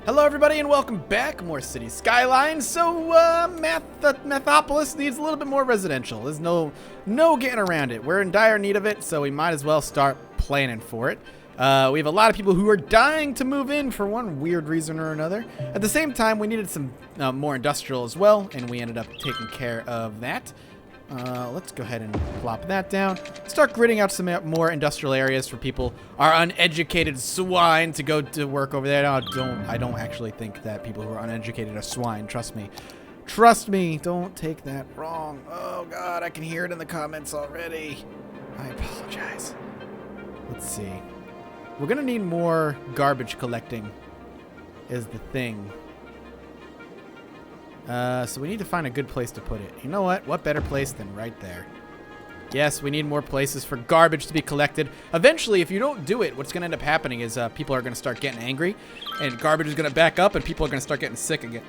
Hello everybody and welcome back. More City Skylines. So Methopolis needs a little bit more residential. There's no getting around it. We're in dire need of it, so we might as well start planning for it. We have a lot of people who are dying to move in for one weird reason or another. At the same time, we needed some more industrial as well, and we ended up taking care of that. Let's go ahead and plop that down. Start gridding out some more industrial areas for people, our uneducated swine, to go to work over there. No, I don't actually think that people who are uneducated are swine. Trust me. Trust me. Don't take that wrong. Oh, God. I can hear it in the comments already. I apologize. Let's see. We're going to need more garbage collecting is the thing. So we need to find a good place to put it. You know what? What better place than right there? Yes, we need more places for garbage to be collected. Eventually, if you don't do it, what's going to end up happening is people are going to start getting angry, and garbage is going to back up, and people are going to start getting sick again.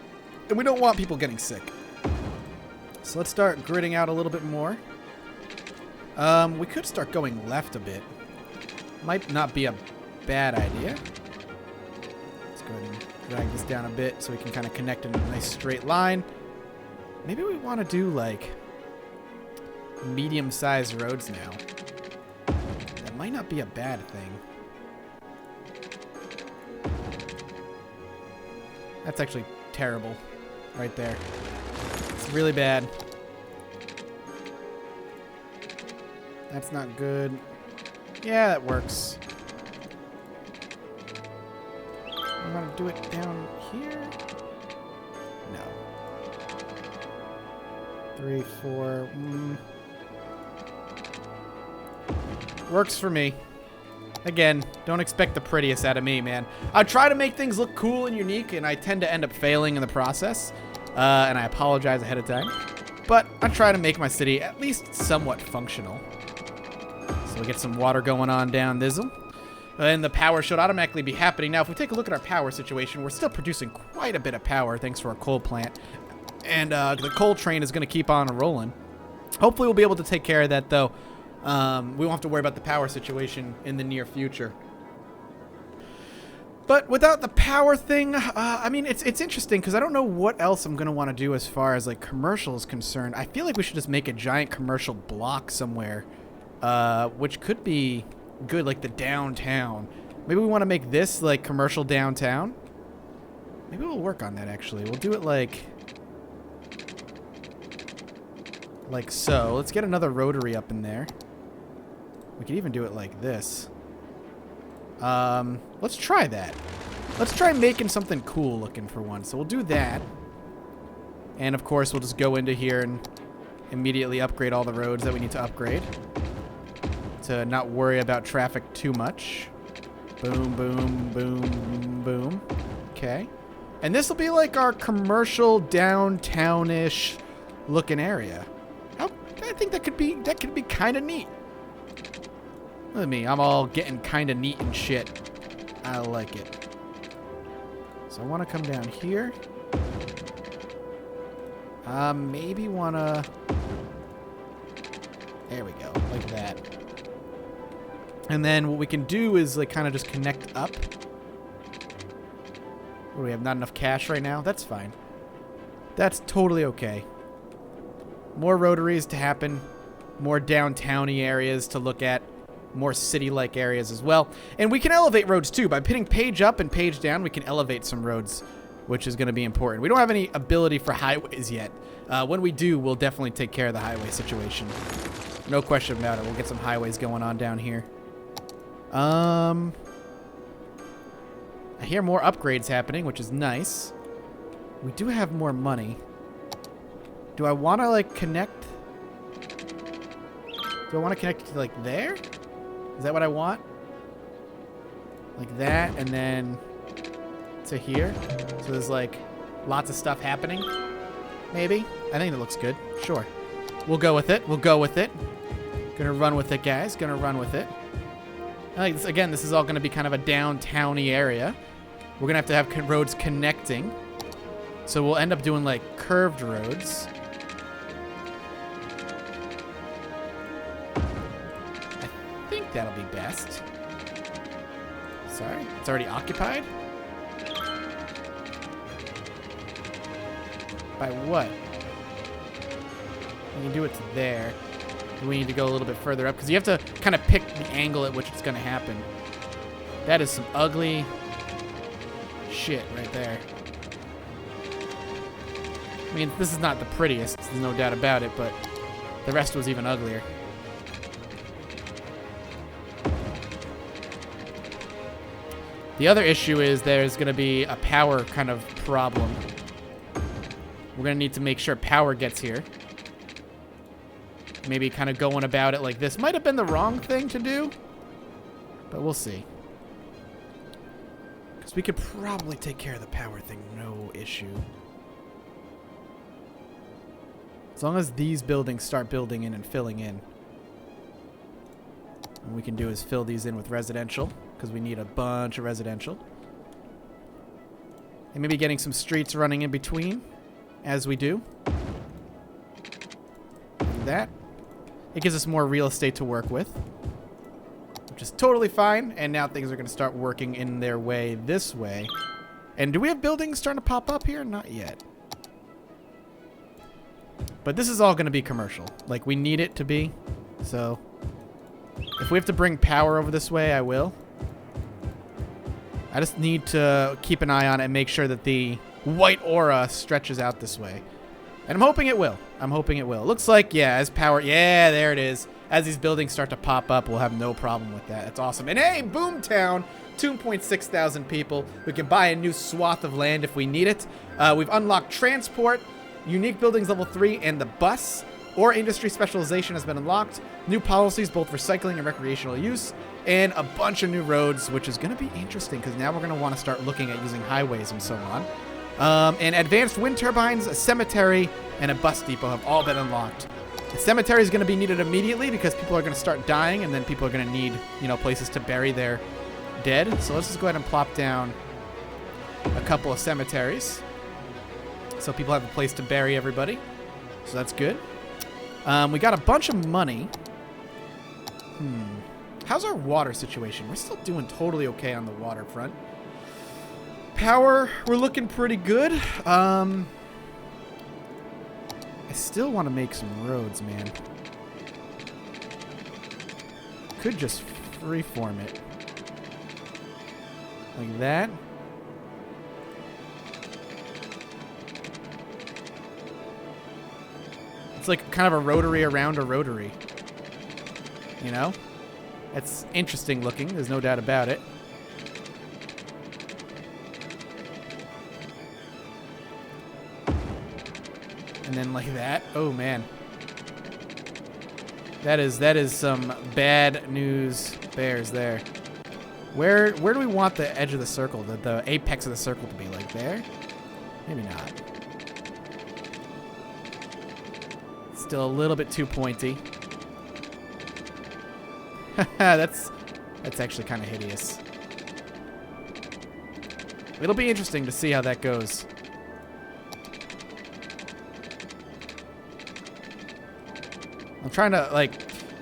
And we don't want people getting sick. So let's start gridding out a little bit more. We could start going left a bit. Might not be a bad idea. Let's go ahead and drag this down a bit so we can kind of connect in a nice straight line. Maybe we want to do like medium-sized roads now. That might not be a bad thing. That's actually terrible right there. It's really bad. That's not good. Yeah, that works. I want to do it down here? No. 3, 4. Works for me. Again, don't expect the prettiest out of me, man. I try to make things look cool and unique, and I tend to end up failing in the process. And I apologize ahead of time. But I try to make my city at least somewhat functional. So we get some water going on down Thizzle. And the power should automatically be happening. Now, if we take a look at our power situation, we're still producing quite a bit of power thanks to our coal plant. And the coal train is going to keep on rolling. Hopefully, we'll be able to take care of that, though. We won't have to worry about the power situation in the near future. But without the power thing, I mean, it's interesting because I don't know what else I'm going to want to do as far as, like, commercial is concerned. I feel like we should just make a giant commercial block somewhere, which could be good, like the downtown. Maybe we want to make this like commercial downtown. Maybe we'll work on that actually. We'll do it like so. Let's get another rotary up in there. We could even do it like this. Let's try that. Let's try making something cool looking for once. So we'll do that. And of course we'll just go into here and immediately upgrade all the roads that we need to upgrade, to not worry about traffic too much. Boom, boom, boom, boom. Okay. And this will be like our commercial downtown-ish looking area. I think that could be kind of neat. Look at me. I'm all getting kind of neat and shit. I like it. So I want to come down here. Maybe want to... There we go. Like that. And then what we can do is like kind of just connect up. What, do we have not enough cash right now? That's fine. That's totally okay. More rotaries to happen. More downtown-y areas to look at. More city-like areas as well. And we can elevate roads too. By hitting page up and page down, we can elevate some roads, which is going to be important. We don't have any ability for highways yet. When we do, we'll definitely take care of the highway situation. No question about it. We'll get some highways going on down here. I hear more upgrades happening, which is nice. We do have more money. Do I want to, like, connect? Do I want to connect to, like, there? Is that what I want? Like that, and then to here? So there's, like, lots of stuff happening? Maybe? I think that looks good. Sure. We'll go with it. We'll go with it. Gonna run with it, guys. Gonna run with it. I think this, again, this is all going to be kind of a downtown-y area. We're going to have roads connecting. So we'll end up doing, like, curved roads. I think that'll be best. Sorry, it's already occupied? By what? We can do it to there. We need to go a little bit further up because you have to kind of pick the angle at which it's going to happen. That is some ugly shit right there. I mean, this is not the prettiest, there's no doubt about it, but the rest was even uglier. The other issue is there's going to be a power kind of problem. We're going to need to make sure power gets here. Maybe kind of going about it like this. Might have been the wrong thing to do, but we'll see. Because we could probably take care of the power thing, no issue. As long as these buildings start building in and filling in. What we can do is fill these in with residential, because we need a bunch of residential. And maybe getting some streets running in between, as we do. Like that. It gives us more real estate to work with, which is totally fine. And now things are going to start working in their way this way. And do we have buildings starting to pop up here? Not yet. But this is all going to be commercial. Like, we need it to be. So, if we have to bring power over this way, I will. I just need to keep an eye on it and make sure that the white aura stretches out this way. And I'm hoping it will. I'm hoping it will. Looks like, yeah, as power... Yeah, there it is. As these buildings start to pop up, we'll have no problem with that. That's awesome. And hey, Boomtown, 2.6 thousand people. We can buy a new swath of land if we need it. We've unlocked transport, unique buildings level 3, and the bus. Or industry specialization has been unlocked. New policies, both recycling and recreational use. And a bunch of new roads, which is going to be interesting because now we're going to want to start looking at using highways and so on. And advanced wind turbines, a cemetery, and a bus depot have all been unlocked. The cemetery is going to be needed immediately because people are going to start dying, and then people are going to need, you know, places to bury their dead. So let's just go ahead and plop down a couple of cemeteries so people have a place to bury everybody. So that's good. We got a bunch of money. How's our water situation? We're still doing totally okay on the waterfront. Power, we're looking pretty good. I still want to make some roads, man. Could just freeform it. Like that. It's like kind of a rotary around a rotary. You know? It's interesting looking, there's no doubt about it. And then like that. Oh man. That is some bad news bears there. Where do we want the edge of the circle, the apex of the circle to be? Like there? Maybe not. Still a little bit too pointy. that's actually kind of hideous. It'll be interesting to see how that goes. I'm trying to, like,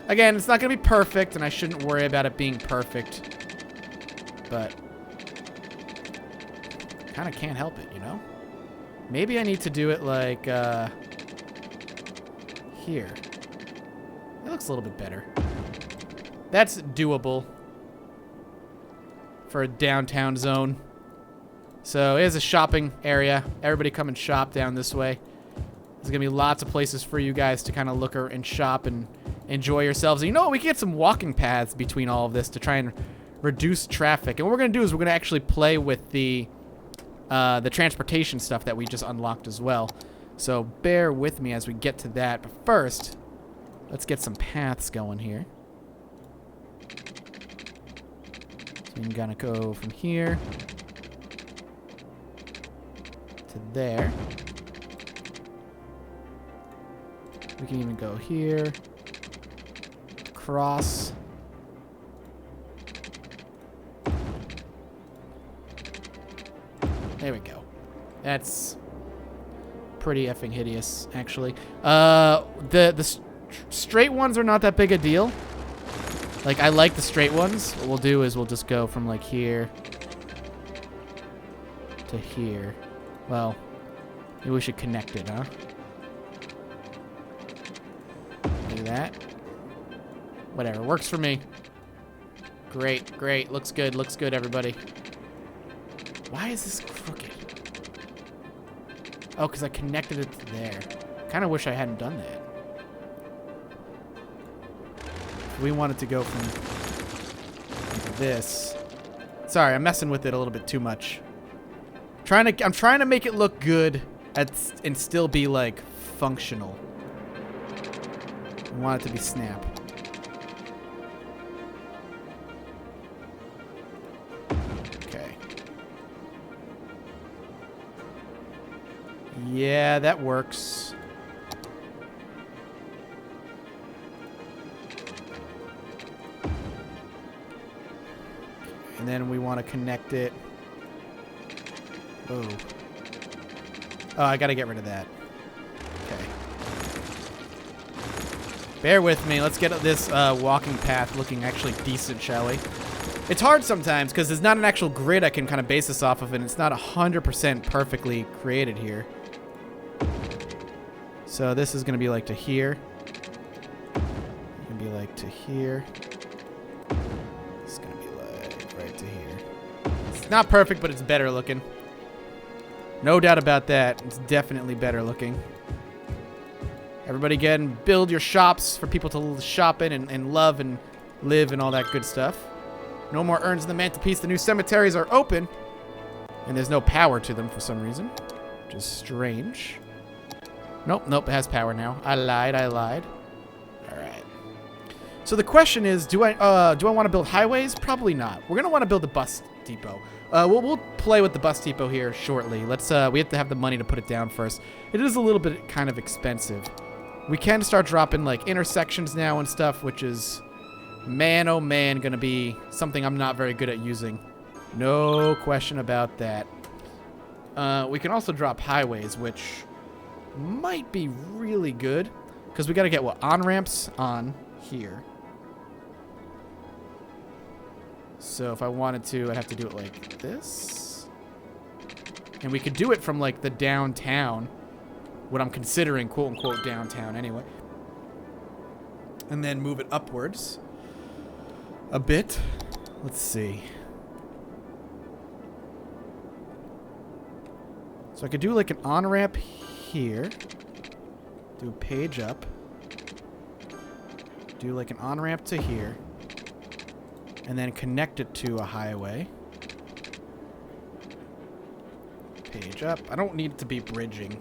again, it's not going to be perfect, and I shouldn't worry about it being perfect. But kind of can't help it, you know? Maybe I need to do it like, here. That looks a little bit better. That's doable for a downtown zone. So here's a shopping area. Everybody come and shop down this way. There's going to be lots of places for you guys to kind of look and shop and enjoy yourselves. And you know what? We can get some walking paths between all of this to try and reduce traffic. And what we're going to do is we're going to actually play with the transportation stuff that we just unlocked as well. So bear with me as we get to that. But first, let's get some paths going here. So I'm going to go from here to there. We can even go here, across. There we go. That's pretty effing hideous, actually. The straight ones are not that big a deal. Like, I like the straight ones. What we'll do is we'll just go from, like, here to here. Well, Maybe we should connect it, huh? Do that. Whatever, works for me. Great, great. Looks good, everybody. Why is this crooked? Oh, because I connected it to there. Kind of wish I hadn't done that. We wanted to go from this. Sorry, I'm messing with it a little bit too much. I'm trying to make it look good and still be like functional. I want it to be snap. Okay. Yeah, that works. And then we want to connect it. Oh. Oh, I got to get rid of that. Okay. Bear with me. Let's get this walking path looking actually decent, shall we? It's hard sometimes because there's not an actual grid I can kind of base this off of, and it's not 100% perfectly created here. So this is going to be like to here. It's going to be like to here. It's going to be like right to here. It's not perfect, but it's better looking. No doubt about that. It's definitely better looking. Everybody again, build your shops for people to shop in and love and live and all that good stuff. No more urns in the mantelpiece. The new cemeteries are open. And there's no power to them for some reason. Which is strange. Nope, nope, it has power now. I lied. Alright. So the question is, do I want to build highways? Probably not. We're going to want to build a bus depot. We'll play with the bus depot here shortly. Let's we have to have the money to put it down first. It is a little bit kind of expensive. We can start dropping like intersections now and stuff, which is, man oh man, gonna be something I'm not very good at using. No question about that. We can also drop highways, which might be really good because we got to get what on-ramps on here. So if I wanted to, I'd have to do it like this. And we could do it from like the downtown, what I'm considering quote-unquote downtown anyway. And then move it upwards a bit. Let's see. So I could do like an on-ramp here. Do a page up. Do like an on-ramp to here. And then connect it to a highway. Page up. I don't need it to be bridging.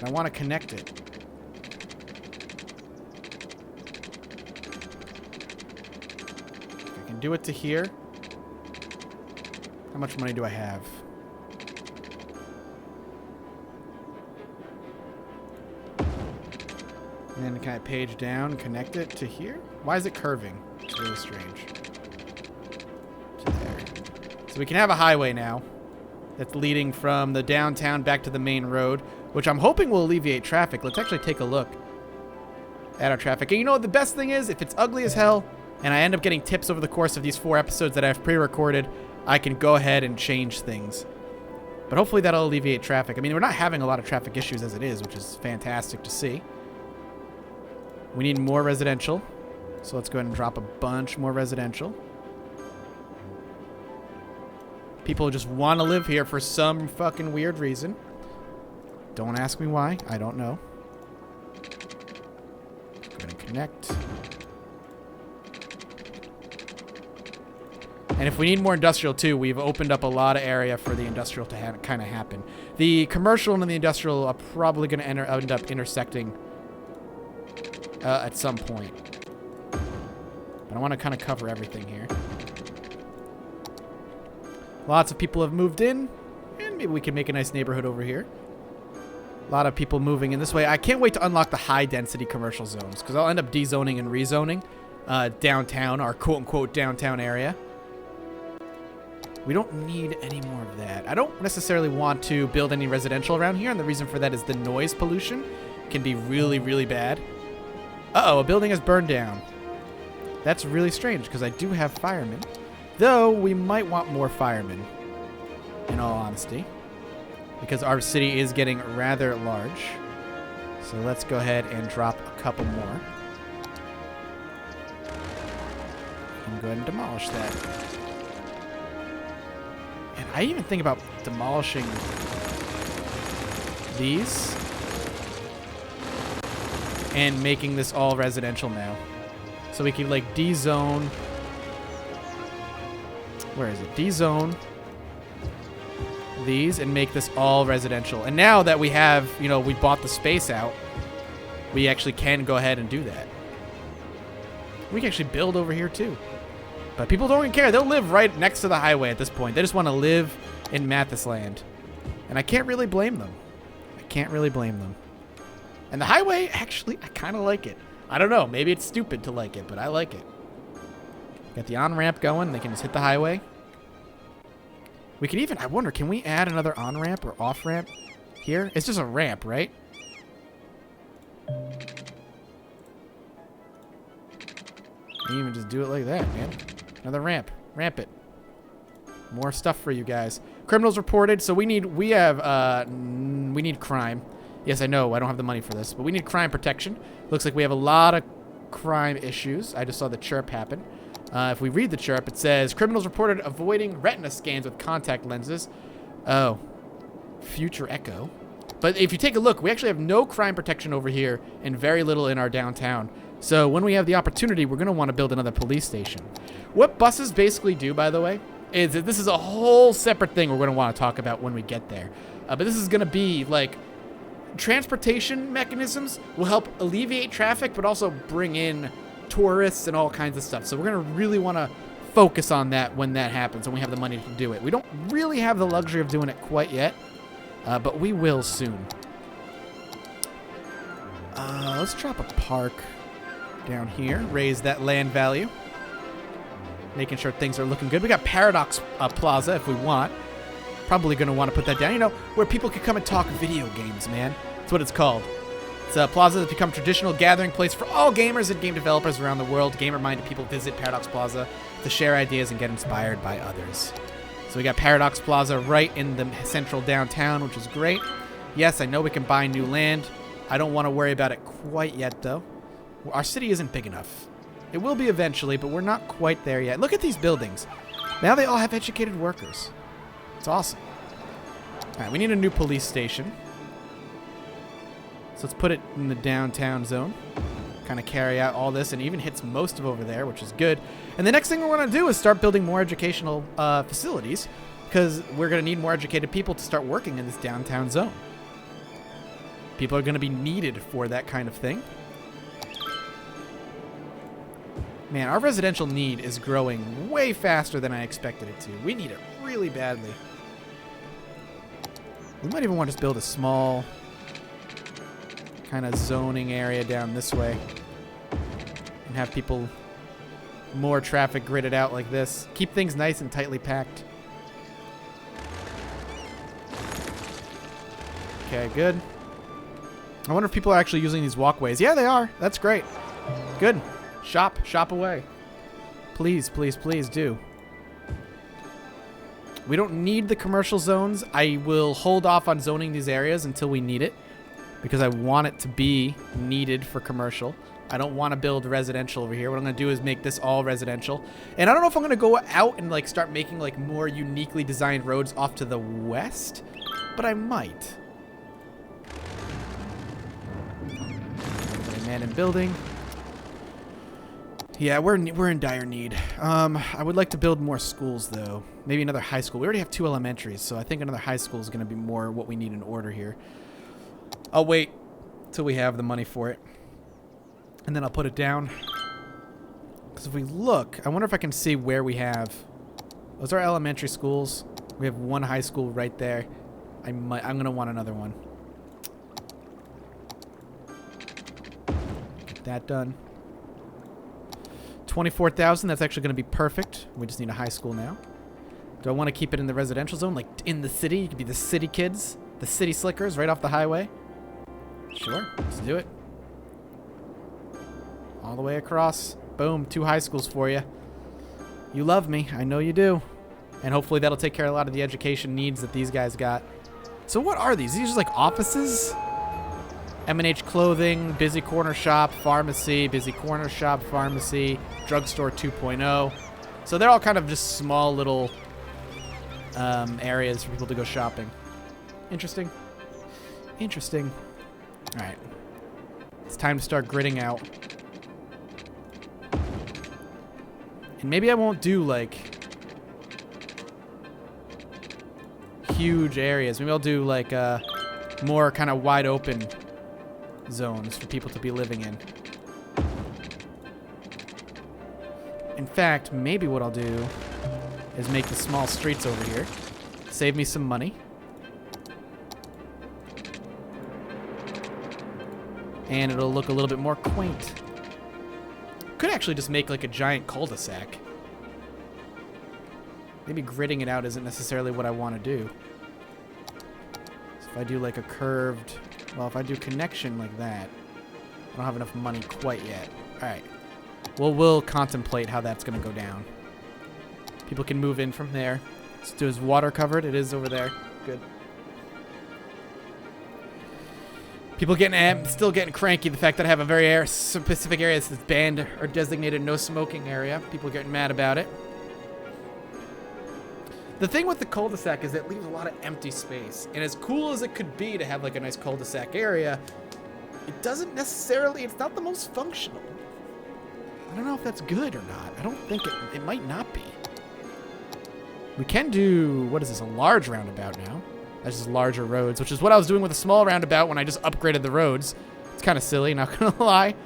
I want to connect it. I can do it to here. How much money do I have? And then can I page down, connect it to here? Why is it curving? It's really strange. To there. So we can have a highway now that's leading from the downtown back to the main road, which I'm hoping will alleviate traffic. Let's actually take a look at our traffic. And you know what the best thing is? If it's ugly as hell and I end up getting tips over the course of these 4 episodes that I've pre-recorded, I can go ahead and change things. But hopefully that'll alleviate traffic. I mean, we're not having a lot of traffic issues as it is, which is fantastic to see. We need more residential. So let's go ahead and drop a bunch more residential. People just want to live here for some fucking weird reason. Don't ask me why. I don't know. Let's go ahead and connect. And if we need more industrial too, we've opened up a lot of area for the industrial to kind of happen. The commercial and the industrial are probably going to end up intersecting at some point. But I want to kind of cover everything here. Lots of people have moved in, and maybe we can make a nice neighborhood over here. A lot of people moving in this way. I can't wait to unlock the high-density commercial zones, because I'll end up dezoning and rezoning downtown, our quote-unquote downtown area. We don't need any more of that. I don't necessarily want to build any residential around here, and the reason for that is the noise pollution can be really, really bad. Uh-oh, a building has burned down. That's really strange, because I do have firemen. Though, we might want more firemen, in all honesty. because our city is getting rather large. So let's go ahead and drop a couple more. And go ahead and demolish that. And I even think about demolishing these and making this all residential now. So we can like D-zone. Where is it? D-zone these and make this all residential. And now that we have, you know, we bought the space out, we actually can go ahead and do that. We can actually build over here too. But people don't even care. They'll live right next to the highway at this point. They just want to live in Mathis land. And I can't really blame them. I can't really blame them. And the highway, actually, I kind of like it. I don't know. Maybe it's stupid to like it, but I like it. Got the on-ramp going. They can just hit the highway. We can even, I wonder, can we add another on-ramp or off-ramp here? It's just a ramp, right? You even just do it like that, man. Another ramp. Ramp it. More stuff for you guys. Criminals reported. So we need crime. Yes, I know. I don't have the money for this, but we need crime protection. Looks like we have a lot of crime issues. I just saw the chirp happen. If we read the chirp, it says, criminals reported avoiding retina scans with contact lenses. Oh. Future echo. But if you take a look, we actually have no crime protection over here and very little in our downtown. So when we have the opportunity, we're going to want to build another police station. What buses basically do, by the way, is that this is a whole separate thing we're going to want to talk about when we get there. But this is going to be like transportation mechanisms will help alleviate traffic, but also bring in tourists and all kinds of stuff. So we're going to really want to focus on that when that happens and we have the money to do it. We don't really have the luxury of doing it quite yet, but we will soon. Let's drop a park down here. Raise that land value. Making sure things are looking good. We got Paradox Plaza if we want. Probably going to want to put that down. You know, where people can come and talk video games, man. That's what it's called. It's a plaza that's become a traditional gathering place for all gamers and game developers around the world. Gamer-minded people visit Paradox Plaza to share ideas and get inspired by others. So we got Paradox Plaza right in the central downtown, which is great. Yes, I know we can buy new land. I don't want to worry about it quite yet, though. Our city isn't big enough. It will be eventually, but we're not quite there yet. Look at these buildings. Now they all have educated workers. It's awesome. All right, we need a new police station. So let's put it in the downtown zone. Kind of carry out all this, and even hits most of over there, which is good. And the next thing we want to do is start building more educational facilities, because we're going to need more educated people to start working in this downtown zone. People are going to be needed for that kind of thing. Man, our residential need is growing way faster than I expected it to. We need it really badly. We might even want to just build a small kind of zoning area down this way and have people, more traffic gridded out like this. Keep things nice and tightly packed. Okay, good. I wonder if people are actually using these walkways. Yeah, they are. That's great. Good. Shop away. Please, please, please do. We don't need the commercial zones. I will hold off on zoning these areas until we need it, because I want it to be needed for commercial. I don't want to build residential over here. What I'm going to do is make this all residential. And I don't know if I'm going to go out and like start making like more uniquely designed roads off to the west, but I might. Man in building. Yeah, we're in dire need. I would like to build more schools, though. Maybe another high school. We already have 2 elementaries, so I think another high school is going to be more what we need in order here. I'll wait till we have the money for it, and then I'll put it down. Because if we look, I wonder if I can see where we have. Those are elementary schools. We have 1 high school right there. I'm going to want another one. Get that done. 24,000, that's actually going to be perfect. We just need a high school now. Do I want to keep it in the residential zone, like in the city? You could be the city kids, the city slickers right off the highway. Sure, let's do it. All the way across. Boom, 2 high schools for you. You love me, I know you do. And hopefully that'll take care of a lot of the education needs that these guys got. So what are these? These are just like offices? M&H Clothing, Busy Corner Shop, Pharmacy, Busy Corner Shop, Pharmacy, Drugstore 2.0. So they're all kind of just small little areas for people to go shopping. Interesting. Interesting. All right. It's time to start gridding out. And maybe I won't do, like, huge areas. Maybe I'll do, like, more kind of wide open zones for people to be living in. In fact, maybe what I'll do is make the small streets over here. Save me some money. And it'll look a little bit more quaint. Could actually just make like a giant cul-de-sac. Maybe gridding it out isn't necessarily what I want to do. So if I do like a curved... Well, if I do connection like that, I don't have enough money quite yet. Alright. Well, we'll contemplate how that's going to go down. People can move in from there. So is water covered? It is over there. Good. People still getting cranky. The fact that I have a very specific area that's banned or designated no smoking area. People getting mad about it. The thing with the cul-de-sac is it leaves a lot of empty space. And as cool as it could be to have like a nice cul-de-sac area, it doesn't necessarily, it's not the most functional. I don't know if that's good or not. I don't think it might not be. We can do, what is this, a large roundabout now. That's just larger roads, which is what I was doing with a small roundabout when I just upgraded the roads. It's kind of silly, not gonna lie.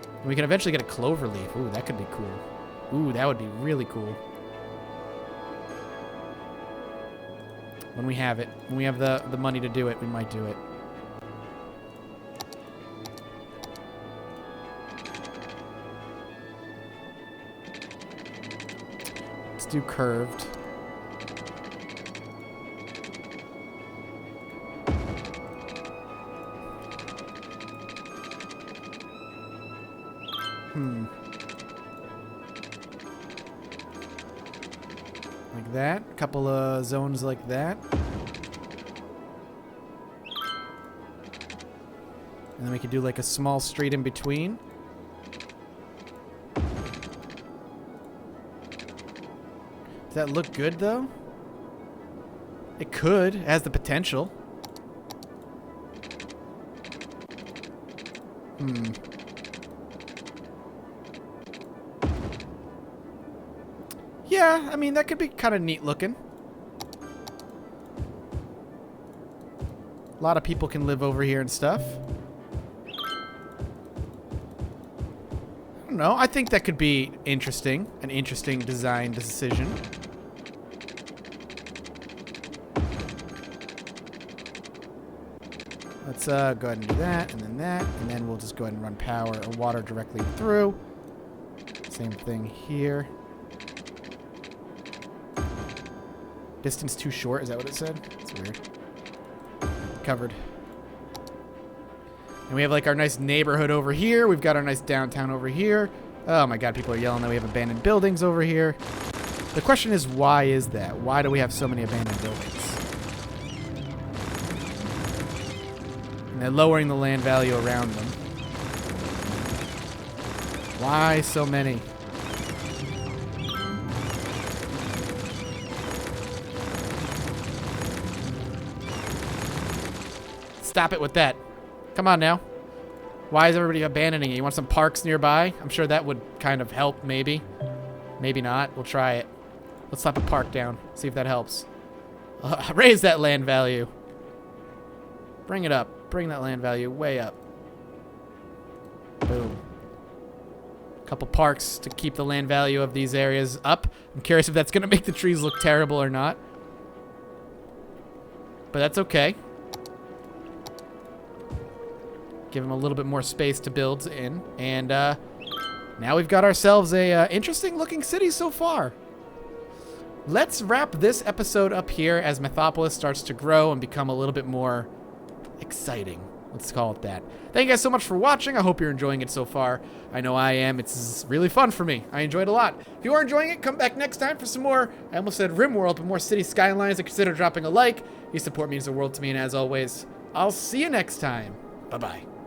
And we can eventually get a clover leaf. Ooh, that could be cool. Ooh, that would be really cool. When we have it, when we have the money to do it, we might do it. Let's do curved. Like that. A couple of zones like that. And then we could do like a small street in between. Does that look good though? It could. It has the potential. Yeah, I mean, that could be kind of neat looking. A lot of people can live over here and stuff. I don't know. I think that could be interesting. An interesting design decision. Let's go ahead and do that, and then we'll just go ahead and run power or water directly through. Same thing here. Distance too short, is that what it said? That's weird. Covered. And we have like our nice neighborhood over here. We've got our nice downtown over here. Oh my god, people are yelling that we have abandoned buildings over here. The question is, why is that? Why do we have so many abandoned buildings? And they're lowering the land value around them. Why so many? Stop it with that. Come on now. Why is everybody abandoning it? You want some parks nearby? I'm sure that would kind of help, maybe. Maybe not. We'll try it. Let's slap a park down. See if that helps. Raise that land value. Bring it up. Bring that land value way up. Boom. Couple parks to keep the land value of these areas up. I'm curious if that's going to make the trees look terrible or not. But that's okay. Give them a little bit more space to build in. And now we've got ourselves a interesting looking city so far. Let's wrap this episode up here as Mythopolis starts to grow and become a little bit more exciting. Let's call it that. Thank you guys so much for watching. I hope you're enjoying it so far. I know I am. It's really fun for me. I enjoyed it a lot. If you are enjoying it, come back next time for some more, I almost said RimWorld, but more City Skylines, and consider dropping a like. Your support means the world to me, and as always, I'll see you next time. Bye-bye.